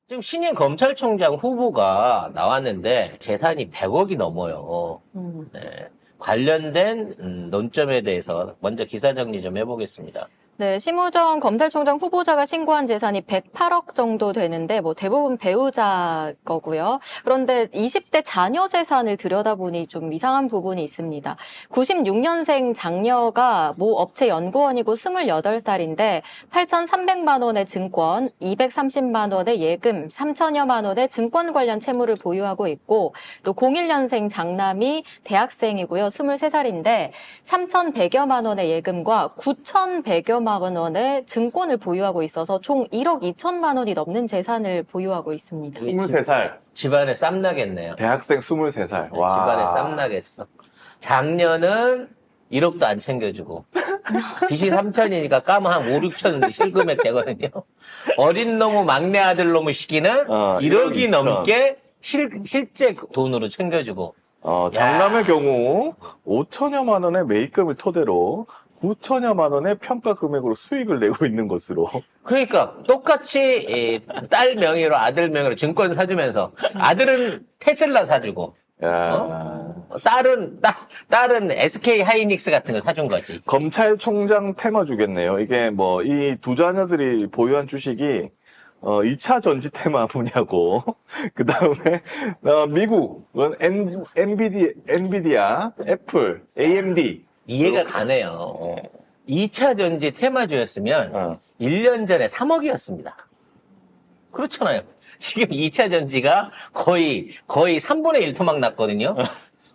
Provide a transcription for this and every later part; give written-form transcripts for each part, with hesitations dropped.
지금 신임 검찰총장 후보가 나왔는데 재산이 100억이 넘어요. 네. 관련된 논점에 대해서 먼저 기사 정리 좀 해보겠습니다. 네, 심우정 검찰총장 후보자가 신고한 재산이 108억 정도 되는데 뭐 대부분 배우자 거고요. 그런데 20대 자녀 재산을 들여다보니 좀 이상한 부분이 있습니다. 96년생 장녀가 모 업체 연구원이고 28살인데 8,300만 원의 증권, 230만 원의 예금, 3천여만 원의 증권 관련 채무를 보유하고 있고 또 01년생 장남이 대학생이고요. 23살인데 3,100여만 원의 예금과 9,100여만 원의 증권을 보유하고 있어서 총 1억 2천만 원이 넘는 재산을 보유하고 있습니다. 23살. 집안에 쌈나겠네요. 대학생 23살. 네, 와. 집안에 쌈나겠어. 장녀는 1억도 안 챙겨주고 빚이 3천이니까 까면 한 5, 6천 실금액 되거든요. 어린 놈의 막내 아들 놈의 시기는 1억이 2천. 넘게 실제 돈으로 챙겨주고 장남의 경우 5천여만 원의 매입금을 토대로 9천여만 원의 평가 금액으로 수익을 내고 있는 것으로. 그러니까 똑같이 딸 명의로 아들 명의로 증권 사주면서 아들은 테슬라 사주고 야. 딸은 SK 하이닉스 같은 거 사준 거지. 검찰총장 테마 주겠네요. 이게 뭐 이 두 자녀들이 보유한 주식이 2차 전지 테마 분야고, 그 다음에 미국은 엔비디아, 애플, AMD. 이해가 가네요. 2차 전지 테마주였으면 1년 전에 3억이었습니다. 그렇잖아요. 지금 2차 전지가 거의 3분의 1 토막 났거든요.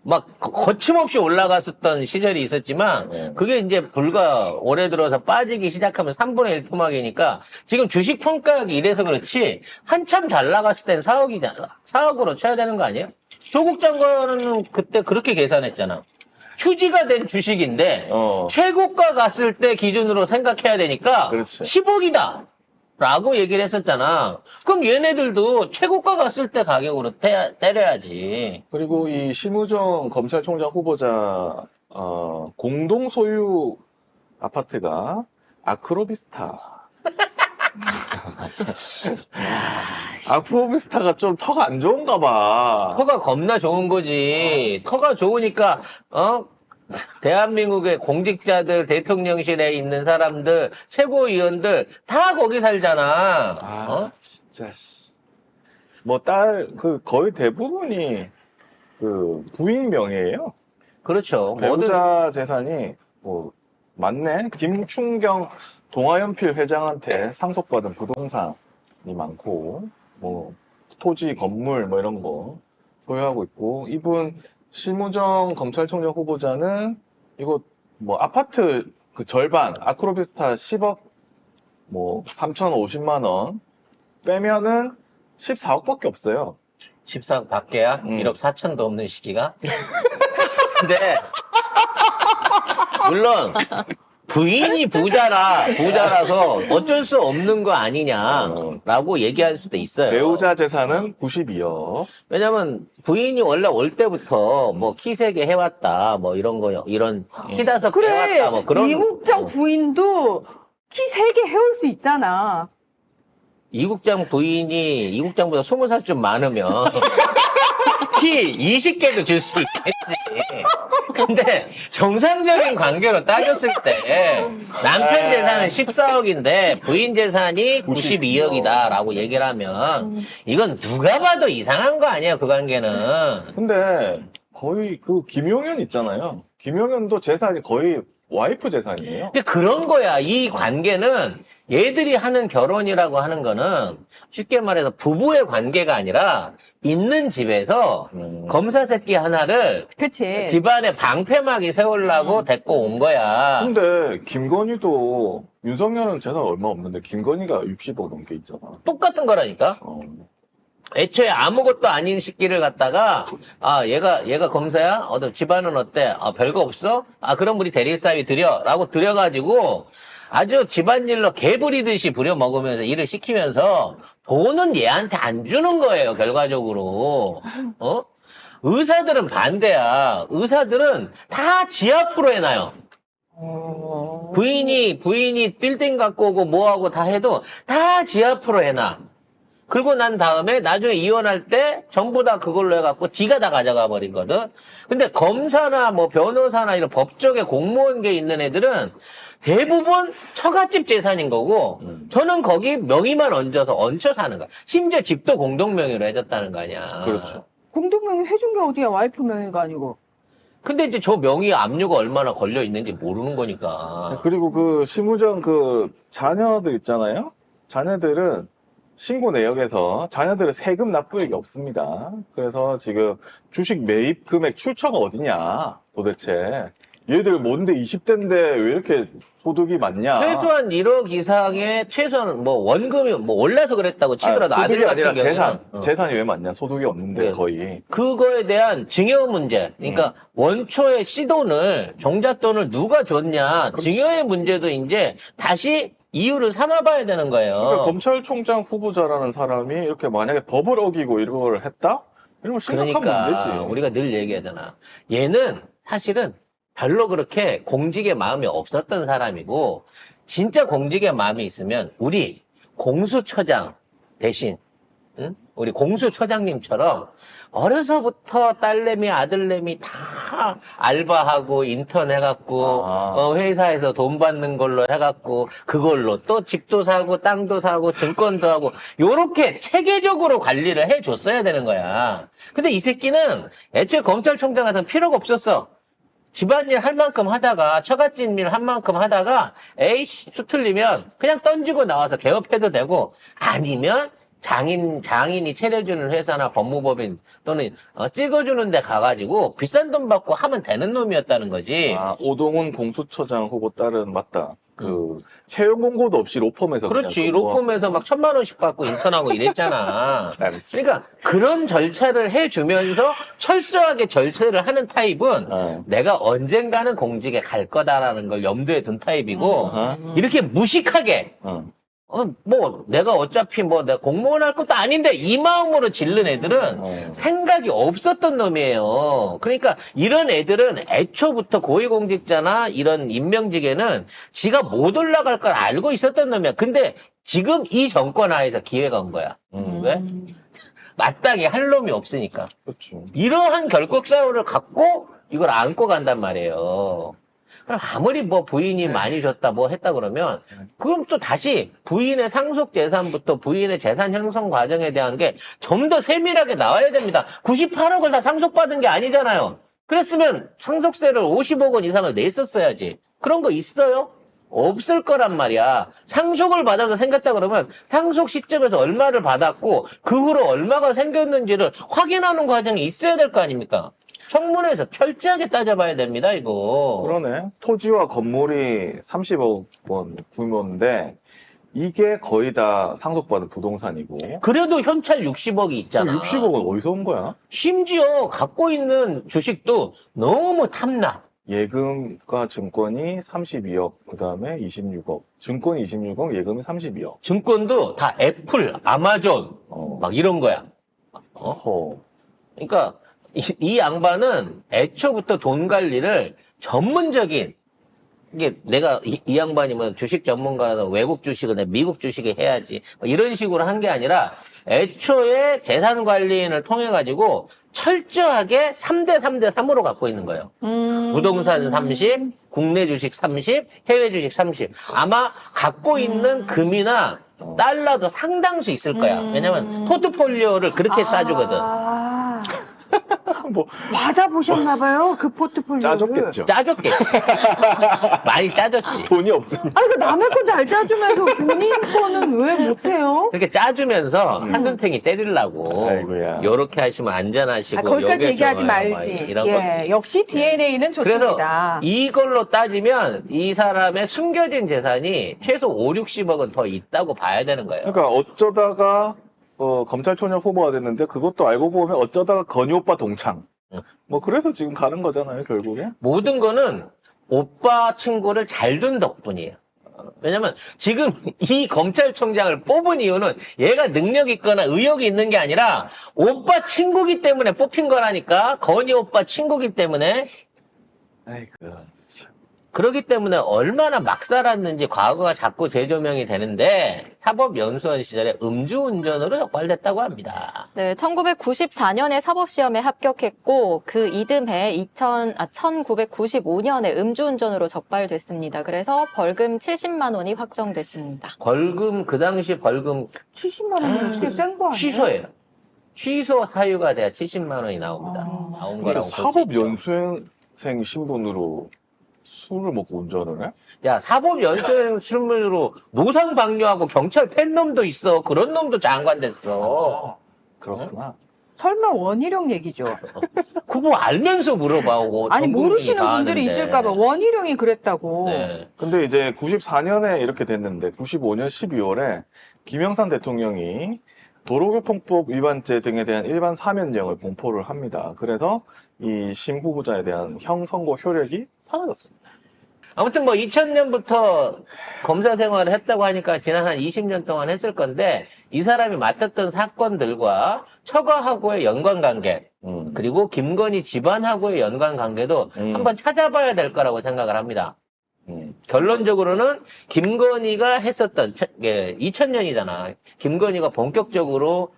막 거침없이 올라갔었던 시절이 있었지만 그게 이제 불과 올해 들어서 빠지기 시작하면 3분의 1 토막이니까 지금 주식 평가액이 이래서 그렇지 한참 잘 나갔을 땐 4억이잖아. 4억으로 쳐야 되는 거 아니에요? 조국 장관은 그때 그렇게 계산했잖아. 휴지가 된 주식인데 최고가 갔을 때 기준으로 생각해야 되니까 그렇지. 10억이다 라고 얘기를 했었잖아. 그럼 얘네들도 최고가 갔을 때 가격으로 때려야지. 그리고 이 심우정 검찰총장 후보자 공동 소유 아파트가 아크로비스타. 아크로비스타가 좀 터가 안 좋은가 봐. 터가 겁나 좋은 거지. 터가 좋으니까 대한민국의 공직자들, 대통령실에 있는 사람들, 최고위원들 다 거기 살잖아. 진짜. 뭐 거의 대부분이 부인 명예예요. 그렇죠. 배우자 재산이 맞네. 김충경 동아연필 회장한테 상속받은 부동산이 많고, 토지, 건물, 이런 거 소유하고 있고, 이분, 심우정 검찰총장 후보자는 이거 아파트 그 절반, 아크로비스타 10억, 3,050만 원 빼면은 14억밖에 없어요. 14억 밖에야? 1억 4천도 없는 시기가? 근데 물론 부인이 부자라서 어쩔 수 없는 거 아니냐라고 얘기할 수도 있어요. 배우자 재산은 92억. 왜냐면 부인이 원래 올 때부터 키 세게 해왔다, 이런 키 다섯 개 그래, 해왔다, 그런. 이국장 부인도 키 3개 해올 수 있잖아. 이국장 부인이 이국장보다 20살 좀 많으면 키 20개도 줄 수 있겠지. 근데 정상적인 관계로 따졌을 때 남편 재산은 14억인데 부인 재산이 92억이다라고 얘기를 하면 이건 누가 봐도 이상한 거 아니에요, 그 관계는. 근데 거의 김용현 있잖아요. 김용현도 재산이 거의 와이프 재산이에요. 근데 그런 거야. 이 관계는 얘들이 하는 결혼이라고 하는 거는 쉽게 말해서 부부의 관계가 아니라 있는 집에서 검사 새끼 하나를 그치. 집안에 방패막이 세우려고 데리고 온 거야. 근데 김건희도 윤석열은 재산 얼마 없는데 김건희가 60억 넘게 있잖아. 똑같은 거라니까. 애초에 아무것도 아닌 새끼를 갖다가 얘가 검사야? 집안은 어때? 별거 없어? 그럼 우리 대리사비 라고 드려가지고 아주 집안일로 개 부리듯이 부려먹으면서 일을 시키면서 돈은 얘한테 안 주는 거예요, 결과적으로. 의사들은 반대야. 의사들은 다 지 앞으로 해놔요. 부인이 빌딩 갖고 오고 뭐하고 다 해도 다 지 앞으로 해놔. 그러고 난 다음에 나중에 이혼할 때 전부 다 그걸로 해갖고 지가 다 가져가 버리거든. 근데 검사나 뭐 변호사나 이런 법조계 공무원계 있는 애들은 대부분 처갓집 재산인 거고 저는 거기 명의만 얹혀 사는 거야. 심지어 집도 공동명의로 해줬다는 거 아니야. 그렇죠. 공동명의 해준 게 어디야? 와이프 명의가 아니고. 근데 이제 저 명의 압류가 얼마나 걸려 있는지 모르는 거니까. 그리고 그 실무전 그 자녀들 있잖아요. 자녀들은 신고 내역에서 자녀들은 세금 납부액이 없습니다. 그래서 지금 주식 매입 금액 출처가 어디냐 도대체. 얘들 뭔데 20대인데 왜 이렇게 소득이 많냐. 최소한 1억 이상의 최소한 뭐 원금이 뭐 올라서 그랬다고 치더라도 소득이 아들 같은 아니라 경우는 재산이 왜 많냐. 소득이 없는데 네. 거의. 그거에 대한 증여 문제. 그러니까 원초의 씨돈을 정잣돈을 누가 줬냐. 그렇지. 증여의 문제도 이제 다시 이유를 삼아봐야 되는 거예요. 그러니까 검찰총장 후보자라는 사람이 이렇게 만약에 법을 어기고 이걸 했다? 이러면 심각한 문제지. 우리가 늘 얘기하잖아. 얘는 사실은 별로 그렇게 공직에 마음이 없었던 사람이고 진짜 공직에 마음이 있으면 우리 공수처장 대신 응? 우리 공수처장님처럼 어려서부터 딸내미 아들내미 다 알바하고 인턴 해갖고 회사에서 돈 받는 걸로 해갖고 그걸로 또 집도 사고 땅도 사고 증권도 하고 요렇게 체계적으로 관리를 해줬어야 되는 거야. 근데 이 새끼는 애초에 검찰총장 같은 필요가 없었어. 집안일 할 만큼 하다가 처갓집 일 한 만큼 하다가 에이씨 수틀리면 그냥 던지고 나와서 개업해도 되고 아니면 장인이 차려주는 회사나 법무법인 또는 찍어주는 데 가가지고 비싼 돈 받고 하면 되는 놈이었다는 거지. 아, 오동훈 공수처장 후보 딸은 맞다. 그 채용 공고도 없이 로펌에서 그렇지. 그냥 그거. 로펌에서 막 1,000만 원씩 받고 인턴하고 이랬잖아. 그러니까 그런 절차를 해주면서 철저하게 절차를 하는 타입은 내가 언젠가는 공직에 갈 거다라는 걸 염두에 둔 타입이고 이렇게 무식하게 뭐 내가 어차피 뭐 내가 공무원 할 것도 아닌데 이 마음으로 질른 애들은 생각이 없었던 놈이에요. 그러니까 이런 애들은 애초부터 고위공직자나 이런 임명직에는 지가 못 올라갈 걸 알고 있었던 놈이야. 근데 지금 이 정권 하에서 기회가 온 거야. 왜? 마땅히 할 놈이 없으니까. 그렇죠. 이러한 결격사유를 갖고 이걸 안고 간단 말이에요. 그럼 아무리 뭐 부인이 많이 줬다 뭐 했다 그러면 그럼 또 다시 부인의 상속 재산부터 부인의 재산 형성 과정에 대한 게 좀 더 세밀하게 나와야 됩니다. 98억을 다 상속받은 게 아니잖아요. 그랬으면 상속세를 50억 원 이상을 냈었어야지. 그런 거 있어요? 없을 거란 말이야. 상속을 받아서 생겼다 그러면 상속 시점에서 얼마를 받았고 그 후로 얼마가 생겼는지를 확인하는 과정이 있어야 될 거 아닙니까? 청문회에서 철저하게 따져봐야 됩니다, 이거. 그러네. 토지와 건물이 30억 원 규모인데 이게 거의 다 상속받은 부동산이고. 그래도 현찰 60억이 있잖아. 60억은 어디서 온 거야? 심지어 갖고 있는 주식도 너무 탐나. 예금과 증권이 32억, 그 다음에 26억. 증권이 26억, 예금이 32억. 증권도 다 애플, 아마존, 막 이런 거야. 어허. 그러니까 이 양반은 애초부터 돈 관리를 전문적인 이게 내가 이 양반이 뭐 주식 전문가라서 외국 주식을 내 미국 주식을 해야지 뭐 이런 식으로 한 게 아니라 애초에 재산 관리인을 통해 가지고 철저하게 3대 3대 3으로 갖고 있는 거예요. 부동산 30, 국내 주식 30, 해외 주식 30. 아마 갖고 있는 금이나 달러도 상당수 있을 거야. 왜냐면 포트폴리오를 그렇게 싸주거든. 뭐, 받아보셨나봐요, 그 포트폴리오를. 짜줬겠죠. 짜줬겠지. 많이 짜줬지. 돈이 없으니까. 아니, 그 남의 거 잘 짜주면서 본인 거는 왜 못해요? 그렇게 짜주면서 한눈탱이 때리려고. 아이고야. 요렇게 하시면 안전하시고. 거기까지 요게 얘기하지 좋아요. 말지. 막 이런 예, 거지. 역시 DNA는 그래서 좋습니다. 이걸로 따지면 이 사람의 숨겨진 재산이 최소 5, 60억은 더 있다고 봐야 되는 거예요. 그러니까 어쩌다가 검찰총장 후보가 됐는데 그것도 알고 보면 어쩌다가 건희 오빠 동창. 뭐 그래서 지금 가는 거잖아요, 결국에. 모든 거는 오빠 친구를 잘 둔 덕분이에요. 왜냐면 지금 이 검찰총장을 뽑은 이유는 얘가 능력 있거나 의욕이 있는 게 아니라 오빠 친구기 때문에 뽑힌 거라니까. 건희 오빠 친구기 때문에. 아이고. 참. 그렇기 때문에 얼마나 막 살았는지 과거가 자꾸 재조명이 되는데 사법연수원 시절에 음주운전으로 적발됐다고 합니다. 네, 1994년에 사법시험에 합격했고 그 이듬해 1995년에 음주운전으로 적발됐습니다. 그래서 벌금 70만 원이 확정됐습니다. 벌금 그 당시 벌금 70만 원이면 되게 센 거 아니에요? 취소예요. 취소 사유가 돼야 70만 원이 나옵니다. 아. 나온 근데 거라고 볼수 있죠. 사법연수생 신분으로 술을 먹고 운전을 해? 야, 사법연수원 신분으로 노상방뇨하고 경찰 팬 놈도 있어. 그런 놈도 장관 됐어. 그렇구나. 설마 원희룡 얘기죠? 그거 알면서 물어봐오고. 아니 전 국민이 모르시는 다 분들이 아는데. 있을까봐 원희룡이 그랬다고. 네. 근데 이제 94년에 이렇게 됐는데 95년 12월에 김영삼 대통령이 도로교통법 위반죄 등에 대한 일반 사면령을 공포를 합니다. 그래서 이 심 후보자에 대한 형 선고 효력이 사라졌습니다. 아무튼 뭐 2000년부터 검사 생활을 했다고 하니까 지난 한 20년 동안 했을 건데 이 사람이 맡았던 사건들과 처가하고의 연관관계 그리고 김건희 집안하고의 연관관계도 한번 찾아봐야 될 거라고 생각을 합니다. 결론적으로는 김건희가 했었던 2000년이잖아. 김건희가 본격적으로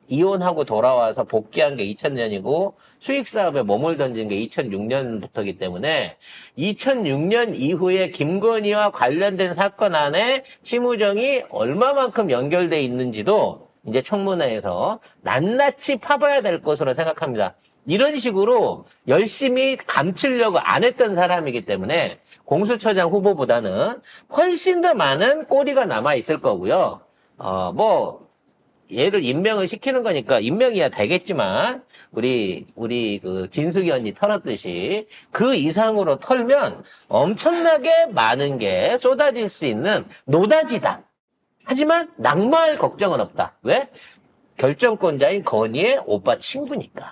이혼하고 돌아와서 복귀한 게 2000년이고 수익 사업에 몸을 던진 게 2006년부터이기 때문에 2006년 이후에 김건희와 관련된 사건 안에 심우정이 얼마만큼 연결돼 있는지도 이제 청문회에서 낱낱이 파봐야 될 것으로 생각합니다. 이런 식으로 열심히 감추려고 안 했던 사람이기 때문에 공수처장 후보보다는 훨씬 더 많은 꼬리가 남아있을 거고요. 얘를 임명을 시키는 거니까 임명이야 되겠지만, 우리 그 진숙이 언니 털었듯이 그 이상으로 털면 엄청나게 많은 게 쏟아질 수 있는 노다지다. 하지만 낙마할 걱정은 없다. 왜? 결정권자인 건희의 오빠 친구니까.